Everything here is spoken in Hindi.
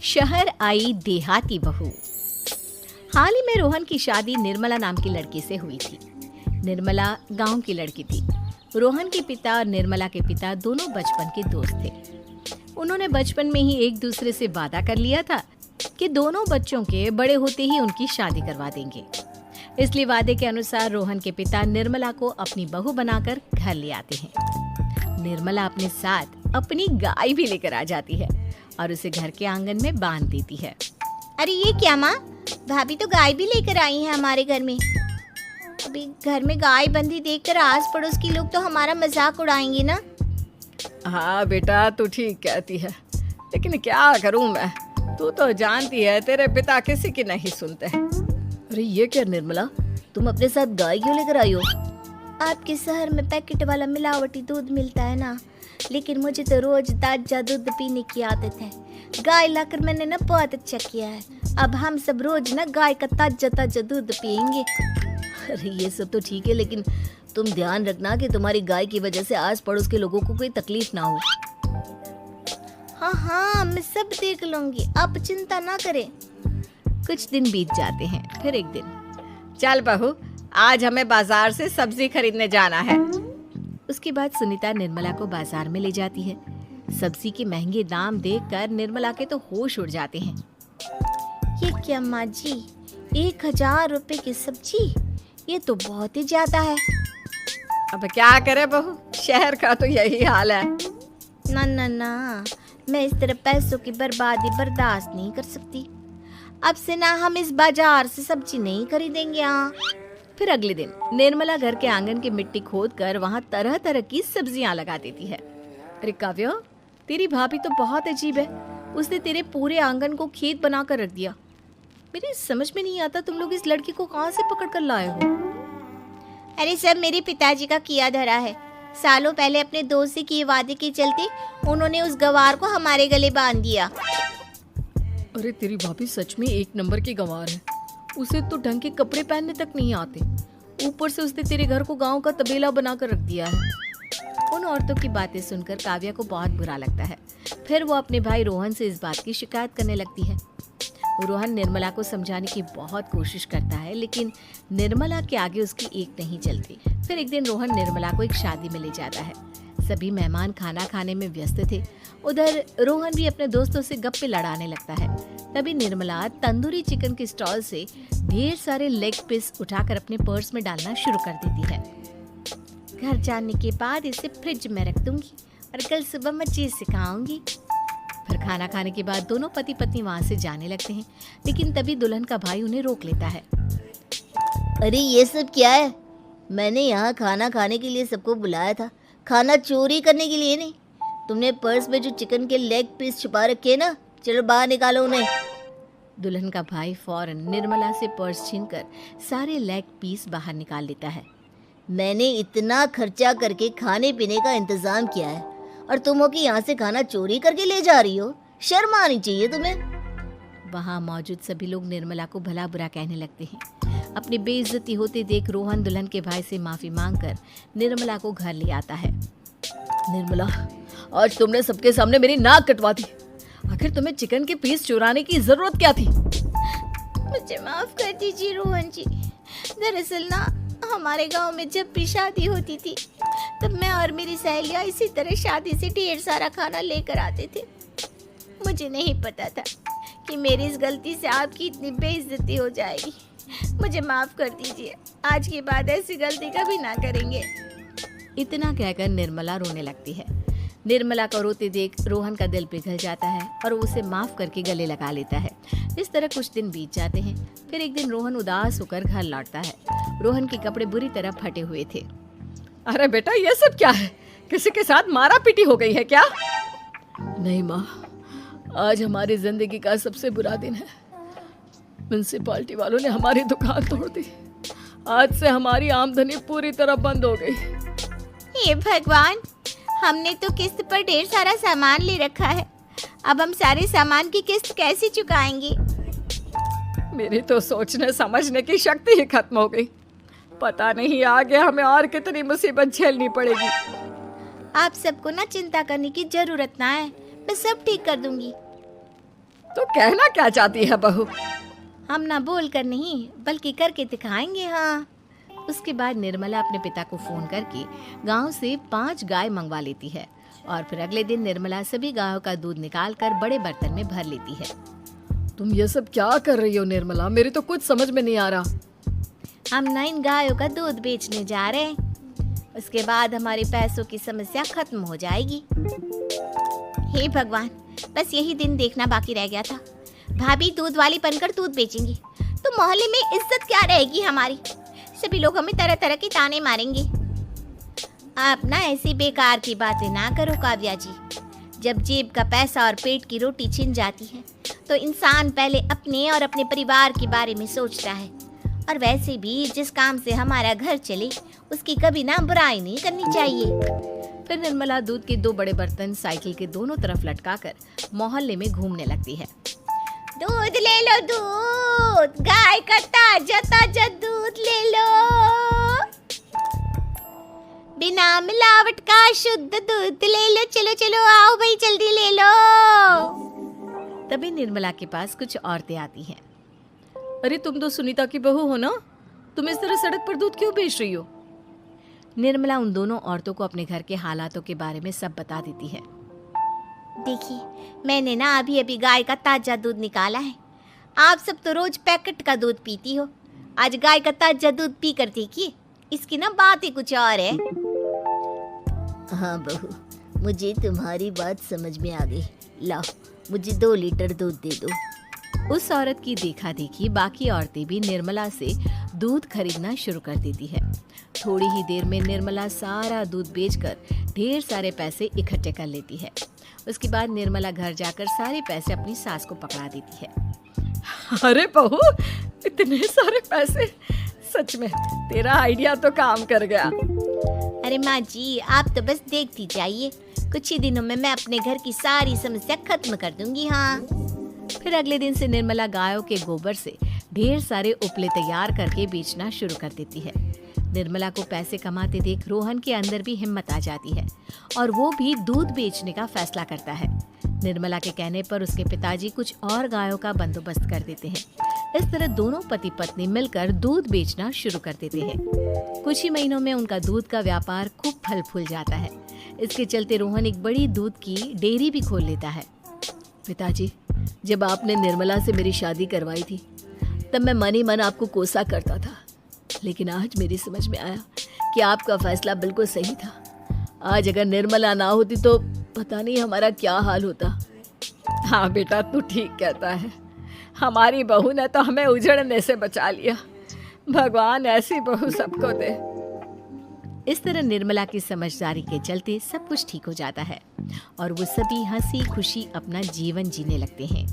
शहर आई देहाती बहू। हाल ही में रोहन की शादी निर्मला नाम की लड़की से हुई थी। निर्मला गांव की लड़की थी। रोहन के पिता और निर्मला के पिता दोनों बचपन के दोस्त थे। उन्होंने बचपन में ही एक दूसरे से वादा कर लिया था कि दोनों बच्चों के बड़े होते ही उनकी शादी करवा देंगे। इसलिए वादे के अनुसार रोहन के पिता निर्मला को अपनी बहू बनाकर घर ले आते हैं। निर्मला अपने साथ अपनी गाय भी लेकर आ जाती है और उसे घर के आंगन में बांध देती है। अरे ये क्या माँ, भाभी तो गाय भी लेकर आई है हमारे घर में। अभी घर में गाय बंधी देखकर आस पड़ोस के लोग तो हमारा मजाक उड़ाएंगे ना। हाँ बेटा, तू ठीक कहती है, लेकिन क्या करूं मैं, तू तो जानती है तेरे पिता किसी की नहीं सुनते। अरे ये क्या निर्मला, तुम अपने साथ गाय क्यों लेकर आई हो? आपके शहर में पैकेट वाला मिलावटी दूध मिलता है ना, लेकिन मुझे तो रोज ताजा दूध पीने की आदत है। गाय लाकर मैंने ना बहुत अच्छा किया है। अब हम सब रोज ना गाय का ताजा ताजा दूध पियेंगे। अरे ये सब तो ठीक है, लेकिन तुम ध्यान रखना कि तुम्हारी गाय की वजह से आस पड़ोस के लोगों को कोई तकलीफ ना हो। हाँ, मैं सब देख लूंगी, आप चिंता ना करें। कुछ दिन बीत जाते हैं। फिर एक दिन, चल बहू, आज हमें बाजार से सब्जी खरीदने जाना है। उसके बाद सुनीता निर्मला को बाजार में ले जाती है। सब्जी के महंगे दाम देखकर निर्मला के तो होश उड़ जाते हैं। ये क्या माँ जी, 1000 रुपए की सब्जी, ये तो बहुत ही ज्यादा है। अब क्या करे बहू, शहर का तो यही हाल है। ना ना ना, मैं इस तरह पैसों की बर्बादी बर्दाश्त नहीं कर सकती। अब से ना हम इस बाजार से सब्जी नहीं खरीदेंगे। फिर अगले दिन निर्मला घर के आंगन की मिट्टी खोद कर वहाँ तरह तरह की सब्जियाँ लगा देती है। अरे काव्या, तेरी भाभी तो बहुत अजीब है, उसने तेरे पूरे आंगन को खेत बना कर रख दिया। मेरी समझ में नहीं आता तुम लोग इस लड़की को कहाँ से पकड़ कर लाए हो। अरे सब मेरे पिताजी का किया धरा है। सालों पहले अपने दोस्त से किए वादे के चलते उन्होंने उस गवार को हमारे गले बांध दिया। अरे तेरी भाभी सच में एक नंबर की गंवार है। उसे तो ढंग के कपड़े पहनने तक नहीं आते, ऊपर से उसने तेरे घर को गांव का तबेला बनाकर रख दिया है। उन औरतों की बातें सुनकर काव्या को बहुत बुरा लगता है। फिर वो अपने भाई रोहन से इस बात की शिकायत करने लगती है। रोहन निर्मला को समझाने की बहुत कोशिश करता है, लेकिन निर्मला के आगे उसकी एक नहीं चलती। फिर एक दिन रोहन निर्मला को एक शादी में ले जाता है। सभी मेहमान खाना खाने में व्यस्त थे। उधर रोहन भी अपने दोस्तों से गप्पे लड़ाने लगता है। तभी निर्मला तंदूरी चिकन के स्टॉल से ढेर सारे लेग पीस उठाकर अपने पर्स में डालना शुरू कर देती है। घर जाने के बाद इसे फ्रिज में रख दूंगी और कल सुबह मैं चीज सिखाऊंगी। फिर खाना खाने के बाद दोनों पति पत्नी वहाँ से जाने लगते हैं, लेकिन तभी दुल्हन का भाई उन्हें रोक लेता है। अरे ये सब क्या है? मैंने यहाँ खाना खाने के लिए सबको बुलाया था, खाना चोरी करने के लिए नहीं। तुमने पर्स में जो चिकन के लेग पीस छुपा रखे ना, चलो बाहर निकालो उन्हें। दुल्हन का भाई फौरन निर्मला से पर्स छीनकर सारे लेग पीस बाहर निकाल लेता है। मैंने इतना खर्चा करके खाने पीने का इंतजाम किया है और तुम हो कि यहाँ से खाना चोरी करके ले जा रही हो? शर्म आनी चाहिए तुम्हें। वहाँ मौजूद सभी लोग निर्मला को भला बुरा कहने लगते हैं। अपनी बेइज्जती होते देख रोहन दुल्हन के भाई से माफी मांगकर निर्मला को घर ले आता है। निर्मला, आज तुमने सबके सामने मेरी नाक कटवा दी। आखिर तुम्हें चिकन के पीस चुराने की जरूरत क्या थी? मुझे माफ कर दीजिए रोहन जी। दरअसल ना, हमारे गांव में जब भी शादी होती थी तब मैं और मेरी सहेलियां इसी तरह शादी से ढेर सारा खाना लेकर आते थे। मुझे नहीं पता था कि मेरी इस गलती से आपकी इतनी बेइज्जती हो जाएगी। मुझे माफ कर दीजिए, आज के बाद ऐसी गलती कभी ना करेंगे। इतना कहकर निर्मला रोने लगती है। निर्मला को रोते देख रोहन का दिल पिघल जाता है और उसे माफ करके गले लगा लेता है। इस तरह कुछ दिन बीत जाते हैं। फिर एक दिन रोहन उदास होकर घर लौटता है। रोहन के कपड़े बुरी तरह फटे हुए थे। अरे बेटा, ये सब क्या है? किसी के साथ मारा पीटी हो गई है क्या? नहीं माँ, आज हमारी जिंदगी का सबसे बुरा दिन है। म्युनिसिपालिटी वालों ने हमारी दुकान तोड़ दी। आज से हमारी आमदनी पूरी तरह बंद हो गई। हे भगवान, हमने तो किस्त पर ढेर सारा सामान ले रखा है। अब हम सारे सामान की किस्त कैसे चुकाएंगे? मेरी तो सोचने समझने की शक्ति ही खत्म हो गई। पता नहीं आगे हमें और कितनी मुसीबत झेलनी पड़ेगी। आप सबको ना चिंता करने की जरूरत ना है, मैं सब ठीक कर दूंगी। तो कहना क्या चाहती है बहू? हम ना बोल कर नहीं बल्कि करके दिखाएंगे। हाँ। उसके बाद निर्मला अपने पिता को फोन करके गांव से 5 गाय मंगवा लेती है और फिर अगले दिन निर्मला सभी गायों का दूध निकाल कर बड़े बर्तन में भर लेती है। तुम ये सब क्या कर रही हो निर्मला? मेरी तो कुछ समझ में नहीं आ रहा। हम ना इन गायों का दूध बेचने जा रहे हैं, उसके बाद हमारे पैसों की समस्या खत्म हो जाएगी। हे भगवान, बस यही दिन देखना बाकी रह गया था। भाभी दूध वाली बनकर दूध बेचेंगी तो मोहल्ले में इज्जत क्या रहेगी हमारी? सभी लोग हमें तरह तरह के ताने मारेंगे। आप ना ऐसी बेकार की बातें ना करो काव्या जी। जब जेब का पैसा और पेट की रोटी छिन जाती है तो इंसान पहले अपने और अपने परिवार के बारे में सोचता है। और वैसे भी जिस काम से हमारा घर चले उसकी कभी ना बुराई नहीं करनी चाहिए। फिर निर्मला दूध के 2 बड़े बर्तन साइकिल के दोनों तरफ लटकाकर मोहल्ले में घूमने लगती है। दूध ले लो, दूध, गाय का ताजा ताजा दूध ले लो, बिना मिलावट का शुद्ध दूध ले लो। चलो चलो आओ भाई, जल्दी ले लो। तभी निर्मला के पास कुछ औरतें आती हैं। अरे तुम तो सुनीता की बहू हो ना, तुम इस तरह सड़क पर दूध क्यों बेच रही हो? निर्मला उन दोनों औरतों को अपने घर के हालातों के बारे में सब बता देती है। देखिए, मैंने ना अभी अभी गाय का ताजा दूध निकाला है। आप सब तो रोज पैकेट का दूध पीती हो, आज गाय का ताजा दूध पी कर देखिए, इसकी ना बात ही कुछ और है। हाँ बहू, मुझे तुम्हारी बात समझ में आ गई। लाओ, मुझे 2 लीटर दूध दे दो। उस औरत की देखा देखी बाकी औरतें भी निर्मला से दूध खरीदना शुरू कर देती है। थोड़ी ही देर में निर्मला सारा दूध बेचकर ढेर सारे पैसे इकट्ठे कर लेती है। उसके बाद निर्मला घर जाकर सारे पैसे अपनी सास को पकड़ा देती है। अरे बहू, इतने सारे पैसे! सच में तेरा आइडिया तो काम कर गया। अरे माँ जी, आप तो बस देखती जाइए, कुछ ही दिनों में मैं अपने घर की सारी समस्या खत्म कर दूंगी। हाँ। फिर अगले दिन से निर्मला गायों के गोबर से ढेर सारे उपले तैयार करके बेचना शुरू कर देती है। निर्मला को पैसे कमाते देख रोहन के अंदर भी हिम्मत आ जाती है और वो भी दूध बेचने का फैसला करता है। निर्मला के कहने पर उसके पिताजी कुछ और गायों का बंदोबस्त कर देते हैं। इस तरह दोनों पति पत्नी मिलकर दूध बेचना शुरू कर देते हैं। कुछ ही महीनों में उनका दूध का व्यापार खूब फल फूल जाता है। इसके चलते रोहन एक बड़ी दूध की डेयरी भी खोल लेता है। पिताजी, जब आपने निर्मला से मेरी शादी करवाई थी तब मैं मन ही मन आपको कोसा करता था, लेकिन आज मेरी समझ में आया कि आपका फैसला बिल्कुल सही था। आज अगर निर्मला ना होती तो पता नहीं हमारा क्या हाल होता। हाँ बेटा, तू ठीक कहता है। हमारी बहू ने तो हमें उजड़ने से बचा लिया। भगवान ऐसी बहू सबको दे। इस तरह निर्मला की समझदारी के चलते सब कुछ ठीक हो जाता है और वो सभी हंसी खुशी अपना जीवन जीने लगते हैं।